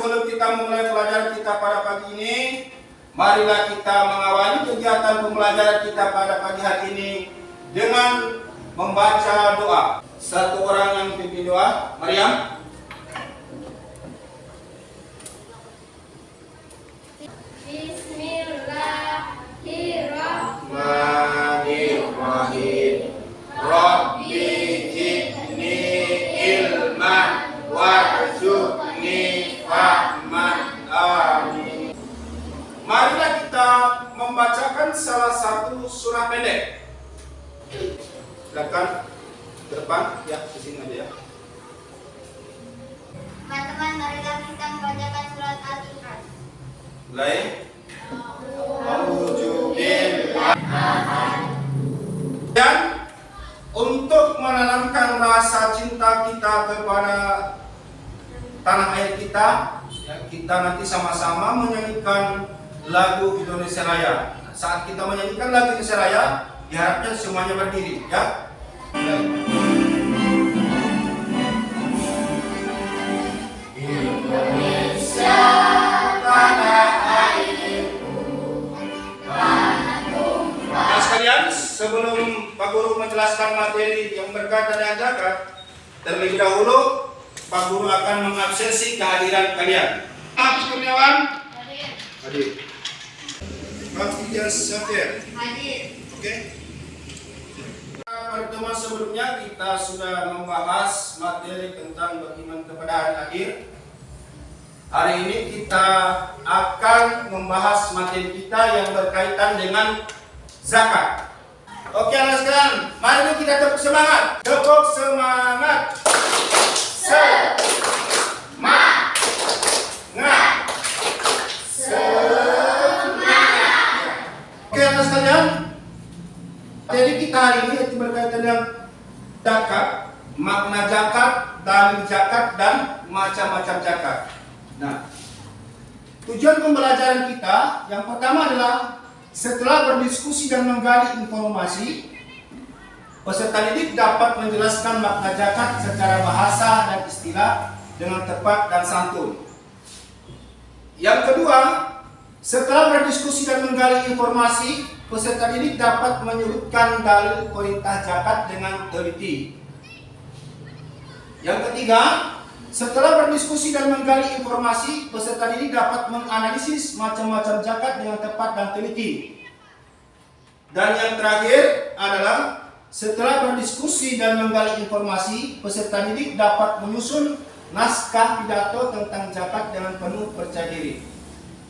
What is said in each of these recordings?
sebelum kita memulai pelajaran kita pada pagi ini, marilah kita mengawali kegiatan pembelajaran kita pada pagi hari ini dengan membaca doa. Satu orang yang pimpin doa, Maryam. Bismillahirrahmanirrahim. Rabbi zidni ilman warzuqni fahman. Amin. Marilah kita membacakan salah satu surah pendek. Silakan ke depan, ya, ke sini aja ya. Teman-teman, marilah kita membacakan surat Al-Imran. Mulai. Dan untuk menanamkan rasa cinta kita kepada tanah air kita, ya, kita nanti sama-sama menyanyikan lagu Indonesia Raya. Saat kita menyanyikan lagu Indonesia Raya, diharapkan semuanya berdiri, ya. Indonesia tanah airku, tanah tumpah. Nah, sekalian, sebelum Pak Guru menjelaskan materi yang berkaitan dengan zakat, terlebih dahulu Pak Guru akan mengabsensi kehadiran kalian. Agus Kurniawan hadir. Pak Ijaz Syafir Hadir. oke. Pertemuan sebelumnya kita sudah membahas materi tentang beriman kepada hari akhir. Hari ini kita akan membahas materi kita yang berkaitan dengan zakat. Oke, anak sekalian, mari kita tepuk semangat. Tepuk semangat. Semangat. Oke, anak sekalian, materi kita hari ini itu berkaitan dengan zakat, makna zakat, dalil zakat, dan macam-macam zakat. Nah, tujuan pembelajaran kita yang pertama adalah setelah berdiskusi dan menggali informasi, peserta didik dapat menjelaskan makna zakat secara bahasa dan istilah dengan tepat dan santun. Yang kedua, setelah berdiskusi dan menggali informasi, peserta didik dapat menyebutkan dalil perintah zakat dengan teliti. Yang ketiga, setelah berdiskusi dan menggali informasi, peserta didik dapat menganalisis macam-macam zakat dengan tepat dan teliti. Dan yang terakhir adalah setelah berdiskusi dan menggali informasi, peserta didik dapat menyusun naskah pidato tentang zakat dengan penuh percaya diri.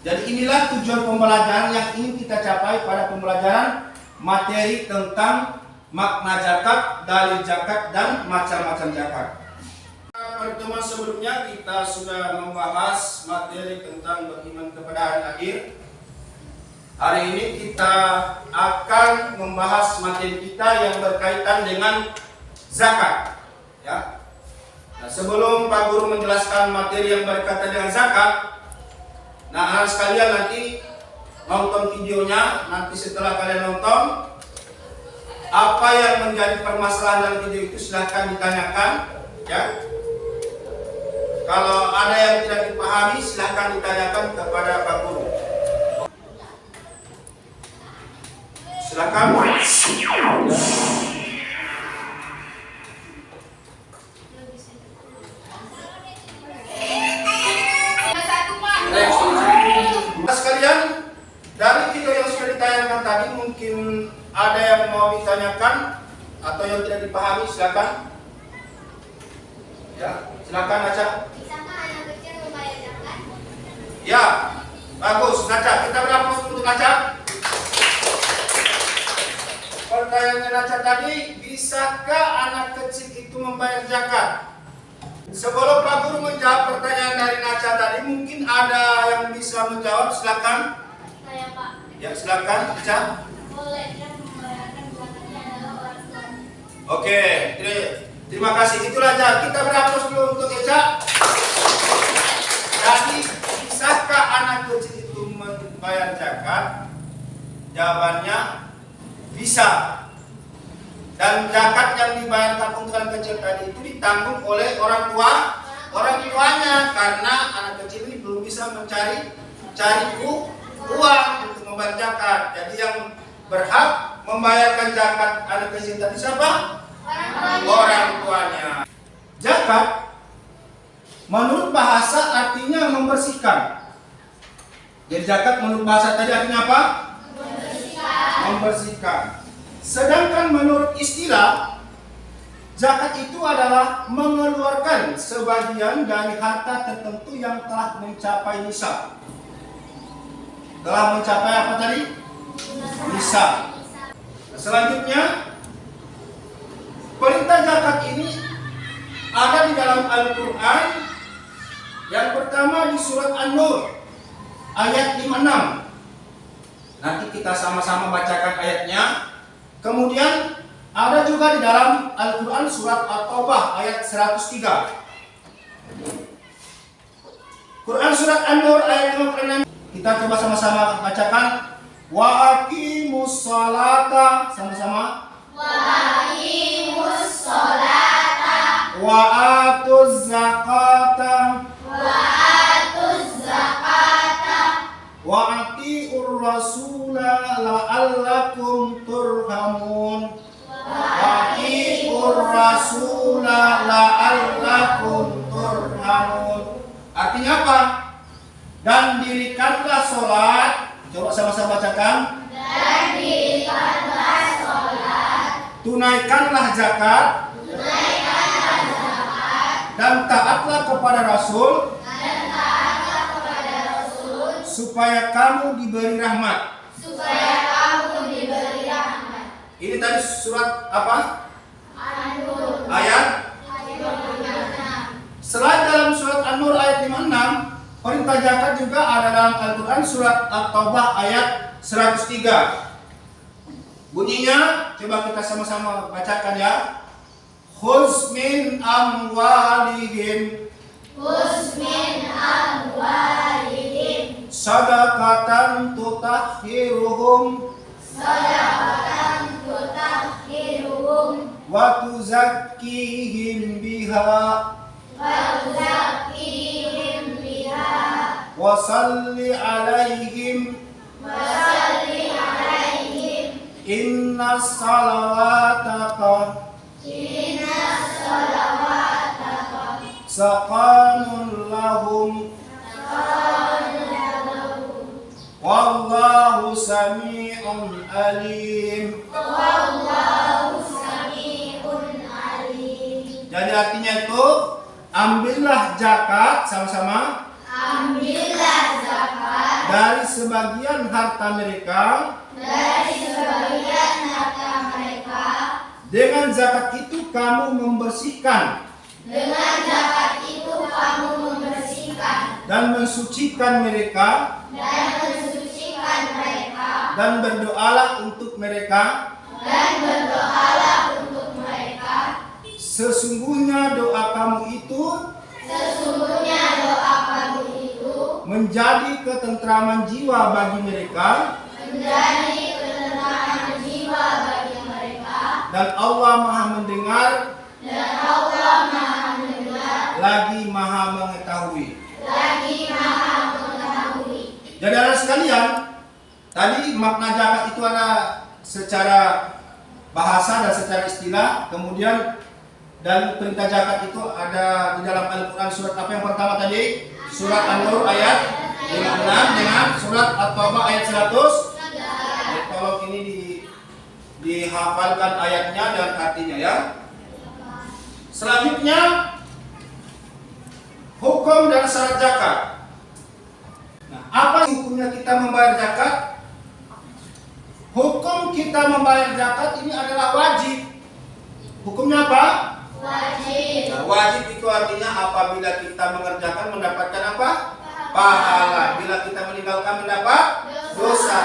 Jadi inilah tujuan pembelajaran yang ingin kita capai pada pembelajaran materi tentang makna zakat, dalil zakat, dan macam-macam zakat. Pertemuan sebelumnya kita sudah membahas materi tentang beriman kepada hari akhir. Hari ini kita akan membahas materi kita yang berkaitan dengan zakat, ya. Nah, sebelum Pak Guru menjelaskan materi yang berkaitan dengan zakat, nah, anak sekalian nanti nonton videonya. Nanti setelah kalian nonton, apa yang menjadi permasalahan dalam video itu silahkan ditanyakan, ya. Kalau ada yang tidak dipahami, silahkan ditanyakan kepada Pak Guru. Silakan. Nah, sekalian, dari video yang sudah ditayangkan tadi, mungkin ada yang mau ditanyakan atau yang tidak dipahami, silakan. Ya, silakan Aca. Bisakah anak kecil membayar zakat? Ya, bagus. Aca, kita berapa untuk Aca? Pertanyaan Aca tadi, bisakah anak kecil itu membayar zakat? Sebelum Pak Guru menjawab pertanyaan dari Aca tadi, mungkin ada yang bisa menjawab, silakan. Saya, Pak. Ya, silakan Aca. Boleh, dan membayarkan zakatnya adalah orang tua. Oke, terima kasih. Itulah aja. Kita beraplaus dulu untuk Eca. Jadi, bisakah anak kecil itu membayar zakat? Jawabannya bisa. Dan zakat yang dibayarkan untuk anak kecil tadi itu ditanggung oleh orang tuanya, karena anak kecil ini belum bisa mencari uang untuk membayar zakat. Jadi yang berhak membayarkan zakat anak kecil tadi siapa? Orang tuanya. Zakat menurut bahasa artinya membersihkan. Jadi zakat menurut bahasa tadi artinya apa? Membersihkan. Sedangkan menurut istilah, zakat itu adalah mengeluarkan sebagian dari harta tertentu yang telah mencapai nisab. Telah mencapai apa tadi? Nisab. Selanjutnya, perintah zakat ini ada di dalam Al-Quran. Yang pertama di surat An-Nur ayat 56. Nanti kita sama-sama bacakan ayatnya. Kemudian ada juga di dalam Al-Quran surat At-Taubah ayat 103. Quran surat An-Nur ayat 56. Kita coba sama-sama bacakan. Wa aqimus sholata, sama-sama. Wa aqimus sholata Wa atuz zakata wa atuz zakata wa atiur rasula la'allakum turhamun. Wa atiur rasula la'allakum turhamun. Artinya apa? Dan dirikanlah sholat. Coba sama-sama bacakan. dan dirikanlah sholat, Tunaikanlah zakat. tunaikanlah zakat, Dan taatlah kepada Rasul dan taatlah kepada Rasul, supaya kamu diberi rahmat. supaya kamu diberi rahmat. Ini tadi surat apa? An-Nur Ayat. ayat 56. Selain dalam surat An-Nur ayat 56, perintah zakat juga ada dalam Al-Quran surat At-Taubah ayat 103. Bunyinya, coba kita sama-sama bacakan ya. Khuz min amwalihim Khuz min amwalihim sadaqatan tutahhiruhum shadaqatan tutahhiruhum wa tuzakkihim biha wa tuzakkihim biha wa salli alaihim wa salli alaihim inna salawataka inna salawataka saqanun lahum lahum wallahu sami'un alim. wallahu sami'un alim. Jadi artinya itu, ambillah zakat sama-sama Ambillah zakat dari sebagian harta mereka. dari sebagian harta mereka. Dengan zakat itu kamu membersihkan Dengan zakat itu kamu membersihkan dan mensucikan mereka, dan mensucikan mereka, dan berdoalah untuk mereka. dan berdoalah untuk mereka. Sesungguhnya doa kamu itu Sesungguhnya doa kamu itu menjadi ketentraman jiwa bagi mereka, menjadi ketenangan jiwa bagi mereka, dan Allah Maha mendengar dan Allah Maha mendengar lagi Maha mengetahui. lagi Maha mengetahui. Jadi anak sekalian, tadi makna zakat itu ada secara bahasa dan secara istilah. Kemudian dan perintah zakat itu ada di dalam Al-Quran surat apa yang pertama tadi? Surat An-Nur ayat 56 dengan surat At-Taubah ayat 100. Tolong ini dihafalkan ayatnya dan artinya ya. Selanjutnya, hukum dan syarat zakat. Nah, apa hukumnya kita membayar zakat? Hukum kita membayar zakat ini adalah wajib. Hukumnya apa? Wajib. Nah, wajib itu artinya apabila kita mengerjakan mendapatkan apa? Pahala. Bila kita meninggalkan mendapat dosa.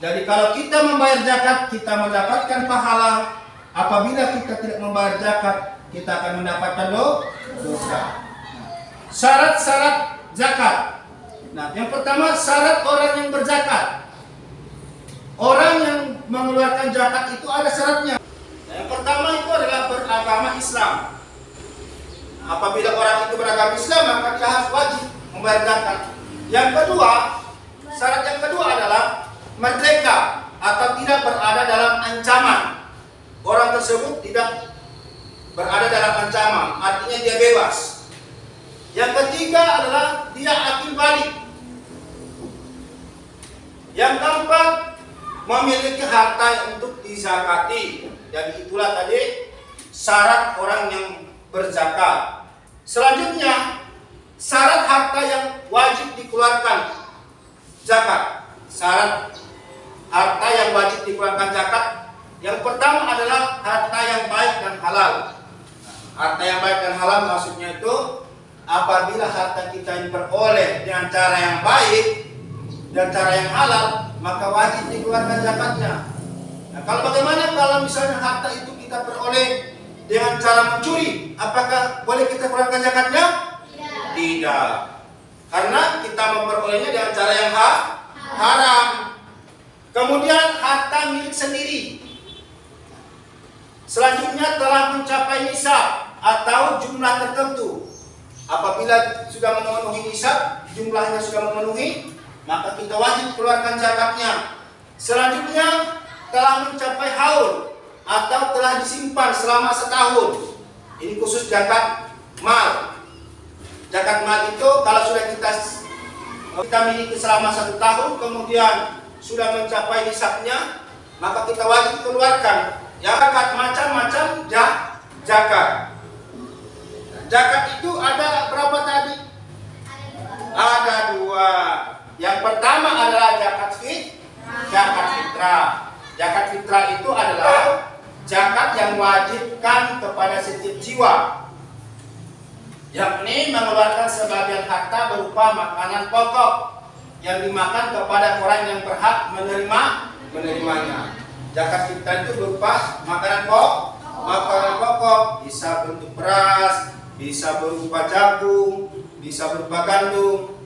Jadi kalau kita membayar zakat kita mendapatkan pahala. Apabila kita tidak membayar zakat kita akan mendapatkan dosa. Syarat-syarat zakat. Nah, yang pertama syarat orang yang berzakat. Orang yang mengeluarkan zakat itu ada syaratnya. Nah, yang pertama itu adalah beragama Islam. Apabila orang itu beragama Islam maka dia harus wajib membayar zakat. Yang kedua, syarat yang kedua adalah merdeka atau tidak berada dalam ancaman. Orang tersebut tidak berada dalam ancaman, artinya dia bebas. Yang ketiga adalah dia akil balik. Yang keempat, memiliki harta untuk dizakati. Jadi itulah tadi syarat orang yang berzakat. Selanjutnya, syarat harta yang wajib dikeluarkan zakat. Syarat harta yang wajib dikeluarkan zakat, yang pertama adalah harta yang baik dan halal. Harta yang baik dan halal maksudnya itu apabila harta kita diperoleh dengan cara yang baik dan cara yang halal, maka wajib dikeluarkan zakatnya. Nah, kalau bagaimana kalau misalnya harta itu kita peroleh dengan cara mencuri, apakah boleh kita keluarkan zakatnya? Tidak. Karena kita memperolehnya dengan cara yang haram. Kemudian harta milik sendiri. Selanjutnya telah mencapai nisab atau jumlah tertentu. Apabila sudah memenuhi nisab, jumlahnya sudah memenuhi, maka kita wajib keluarkan zakatnya. Selanjutnya telah mencapai haul atau telah disimpan selama setahun. Ini khusus zakat mal. Zakat mal itu kalau sudah kita miliki selama 1 tahun, kemudian sudah mencapai nisabnya, maka kita wajib keluarkan. Ya, zakat macam-macam zakat. Zakat itu ada berapa tadi? Ada 2. Yang pertama adalah zakat fitrah. Zakat fitrah itu adalah zakat yang wajibkan kepada setiap jiwa, yakni mengeluarkan sebagian harta berupa makanan pokok yang dimakan kepada orang yang berhak menerimanya. Zakat fitrah itu berupa makanan pokok, bisa bentuk beras, bisa berupa jagung, bisa berupa gandum.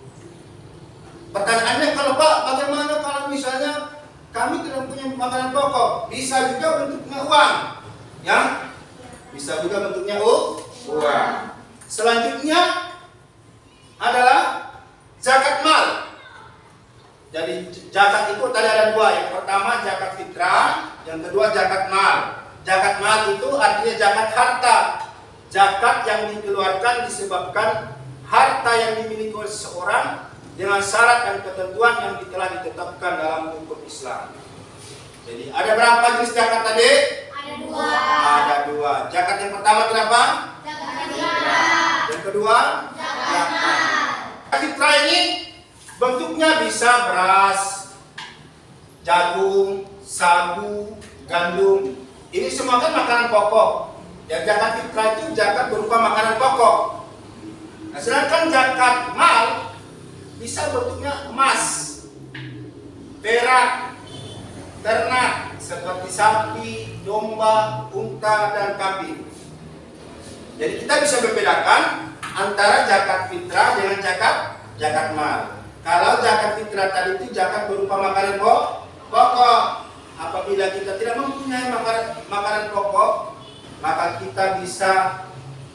Pertanyaannya, kalau Pak, bagaimana kalau misalnya kami tidak punya makanan pokok? Bisa juga bentuknya uang, ya? Bisa juga bentuknya uang. Selanjutnya adalah zakat mal. Jadi zakat itu tadi ada 2. Yang pertama zakat fitrah, yang kedua zakat mal. Zakat mal itu artinya zakat harta. Zakat yang dikeluarkan disebabkan harta yang dimiliki oleh seseorang dengan syarat dan ketentuan yang telah ditetapkan dalam hukum Islam. Jadi ada berapa jenis zakat tadi? Ada 2. Zakat yang pertama kenapa? Zakat fitrah. Yang kedua? Zakat mal. Zakat fitrah ini bentuknya bisa beras, jagung, sagu, gandum. Ini semua kan makanan pokok. Ya, zakat fitrah itu zakat berupa makanan pokok. Nah, sedangkan zakat mal bisa bentuknya emas, perak, ternak seperti sapi, domba, unta, dan kambing. Jadi kita bisa membedakan antara zakat fitrah dengan zakat mal. Kalau zakat fitrah tadi itu zakat berupa makanan pokok. Apabila kita tidak mempunyai makanan pokok, maka kita bisa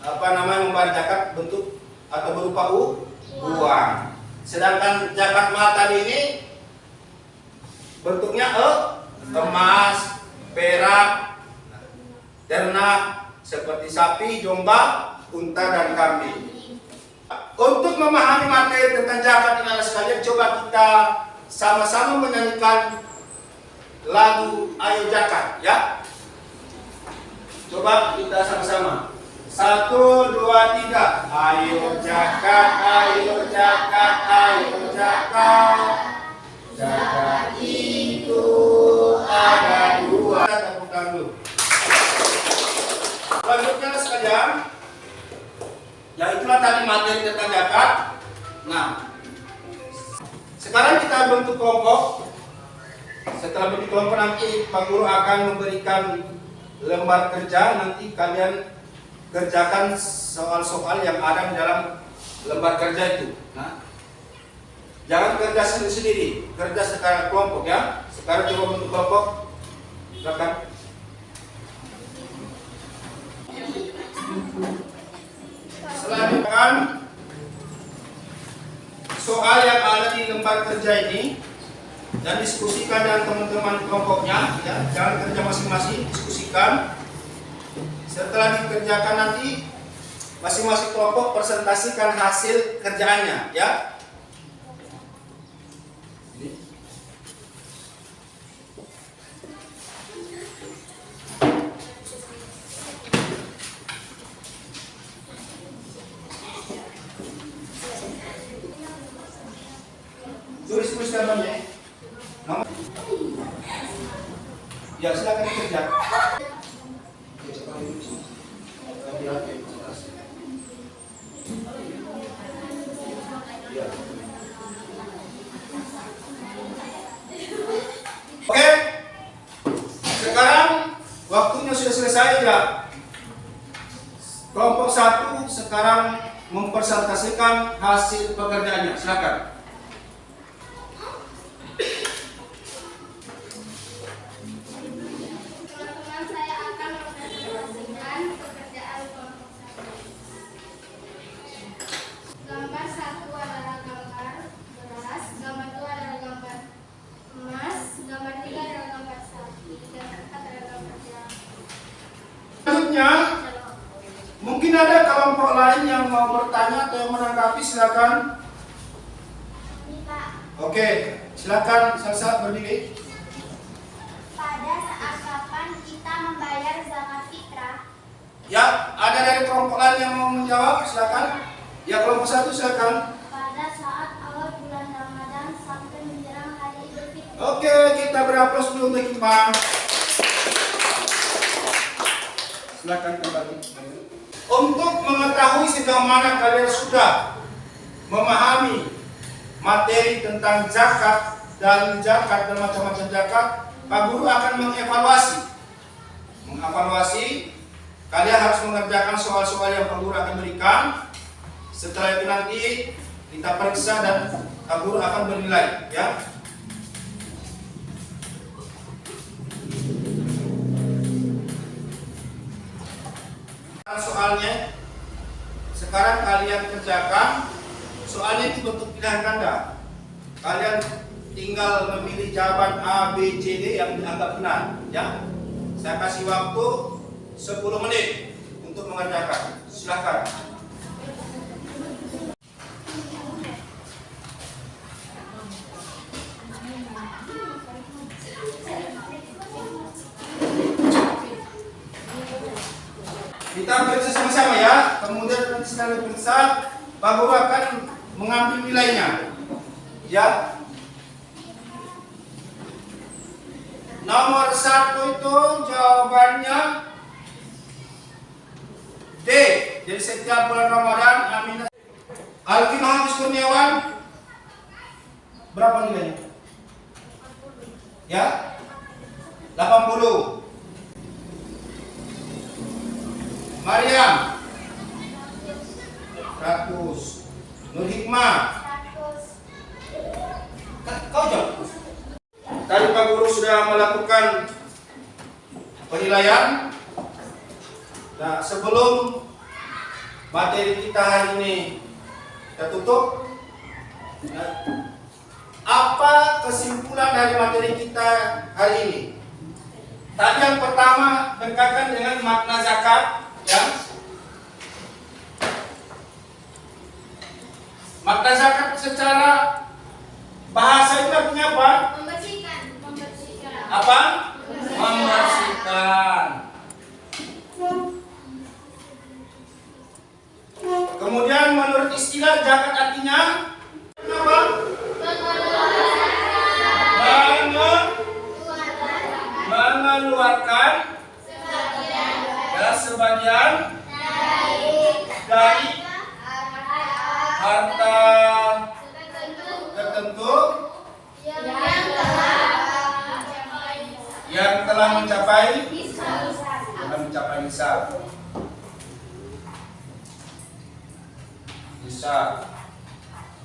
membayar zakat bentuk atau berupa uang. Sedangkan zakat mal tadi ini bentuknya emas, perak, ternak seperti sapi, domba, unta, dan kambing. Untuk memahami materi tentang zakat ini anak sekalian, coba kita sama-sama menyanyikan lagu Ayo Zakat, ya. Coba kita sama-sama. 1, 2, 3. Ayo zakat, ayo zakat, ayo zakat. Zakat itu ada 2. Tepuk tangan dulu. Selanjutnya sekalian, ya itulah tadi materi tentang zakat. Nah, sekarang kita bentuk kelompok. Setelah bentuk kelompok nanti Pak Guru akan memberikan lembar kerja. Nanti kalian kerjakan soal-soal yang ada di dalam lembar kerja itu. Nah, jangan kerja sendiri-sendiri, kerja secara kelompok, ya. Sekarang coba bentuk kelompok. Silakan. Selanjutnya soal yang ada lembar kerja ini dan diskusikan dengan teman-teman kelompoknya, ya, jangan kerja masing-masing, diskusikan. Setelah dikerjakan nanti masing-masing kelompok presentasikan hasil kerjaannya, ya. Tulis gambarnya. Ya, silakan dikerja. Oke, sekarang waktunya sudah selesai ya. Kelompok 1 sekarang mempresentasikan hasil pekerjaannya. Silakan. Teman-teman, saya akan mempresentasikan pekerjaan kelompok 1. Gambar 1 adalah gambar beras, gambar 2 adalah gambar emas, gambar 3 adalah gambar sapi, dan 4 adalah gambar jalan. Selanjutnya, mungkin ada kelompok lain yang mau bertanya atau yang menanggapi, silakan. Ini Pak, Oke, silakan Salsa berdiri. pada saat kapan kita membayar zakat fitrah? Ya, ada dari kelompok lain yang mau menjawab, silakan. Ya, kelompok 1 silakan. Pada saat awal bulan Ramadan sampai menjelang hari Idul Fitri. Oke, kita beraplaus dulu untuk Iqbal. Silakan kembali. Untuk mengetahui sejauh mana kalian sudah memahami materi tentang zakat, dalil zakat dan macam-macam zakat, Pak Guru akan mengevaluasi. Kalian harus mengerjakan soal-soal yang Pak Guru akan berikan. Setelah itu nanti kita periksa dan Pak Guru akan bernilai, ya. Soalnya sekarang kalian kerjakan. Soalnya itu bentuk pilihan ganda. Kalian tinggal memilih jawaban A, B, C, D yang dianggap benar, ya. Saya kasih waktu 10 menit untuk mengerjakan. Silakan. Kita periksa sama-sama ya. Kemudian nanti setelah periksa, Pak Guru akan mengambil nilainya. Ya. Nomor 1 itu jawabannya D. Jadi setiap bulan Ramadan, amin. Alvin Hafiz Kurniawan, berapa nilainya? Ya, 80. Mariam 100. Nur Hikmah 100. kau jawab. Tadi Pak Guru sudah melakukan penilaian. Nah, sebelum materi kita hari ini kita tutup, apa kesimpulan dari materi kita hari ini? Tadi yang pertama berkaitan dengan makna zakat, ya. Makna zakat secara bahasa itu artinya apa? Membersihkan. Membersihkan. Apa? Membersihkan. Kemudian menurut istilah zakat artinya apa? Mengeluarkan sebagian dari harta tertentu yang telah mencapai nisab.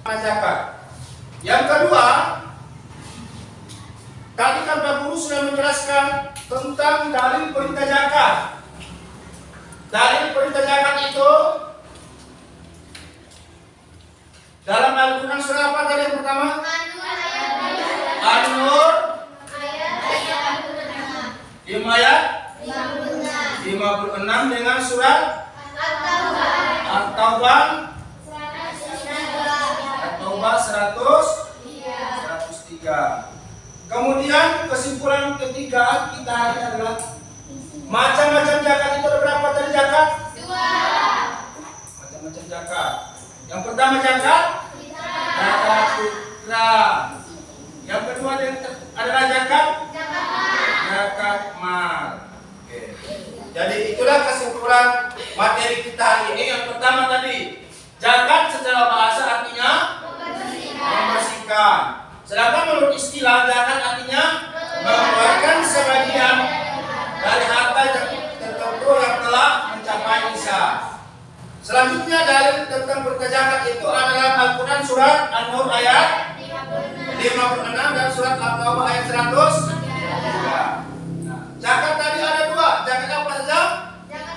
Zakat. Yang kedua, tadi kan Pak Guru sudah menjelaskan tentang dalil perintah zakat. Dalil perintah zakat itu dalam Al-Quran surah apa tadi yang pertama? An-Nur ayat 5 ayat 56. 56 dengan surat At-Taubah At-Taubah 103. Kemudian kesimpulan ketiga kita hari ini adalah macam-macam zakat itu ada berapa tadi zakat? 2. Macam-macam zakat. Yang pertama zakat zakat fitrah. Yang kedua adalah zakat zakat mal. Oke. Jadi itulah kesimpulan materi kita hari ini. Yang pertama tadi zakat secara bahasa artinya membersihkan. Sedangkan menurut istilah zakat artinya mengeluarkan sebagian dari harta yang tertentu yang telah mencapai nisab. Selanjutnya dalil tentang berzakat itu adalah Al-Quran surat An-Nur ayat 56 dan surat At-Taubah ayat 103. Nah, zakat tadi ada dua, zakat apa saja?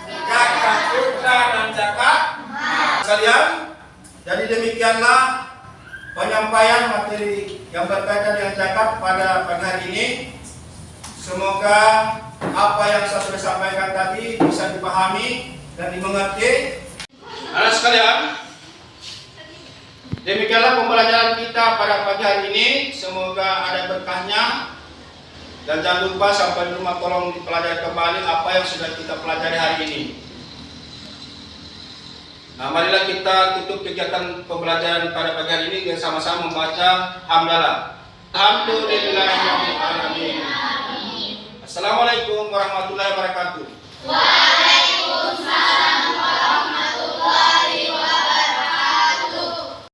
Zakat fitrah dan zakat sekalian. Jadi demikianlah penyampaian materi yang berkaitan dengan zakat pada pagi hari ini. Semoga apa yang saya sudah sampaikan tadi bisa dipahami dan dimengerti. Anak sekalian, demikianlah pembelajaran kita pada pagi hari ini. Semoga ada berkahnya. Dan jangan lupa sampai di rumah tolong dipelajari kembali apa yang sudah kita pelajari hari ini. Nah, marilah kita tutup kegiatan pembelajaran pada pagi hari ini dengan sama-sama membaca hamdalah. Alhamdulillahirabbil alamin. Assalamualaikum warahmatullahi wabarakatuh.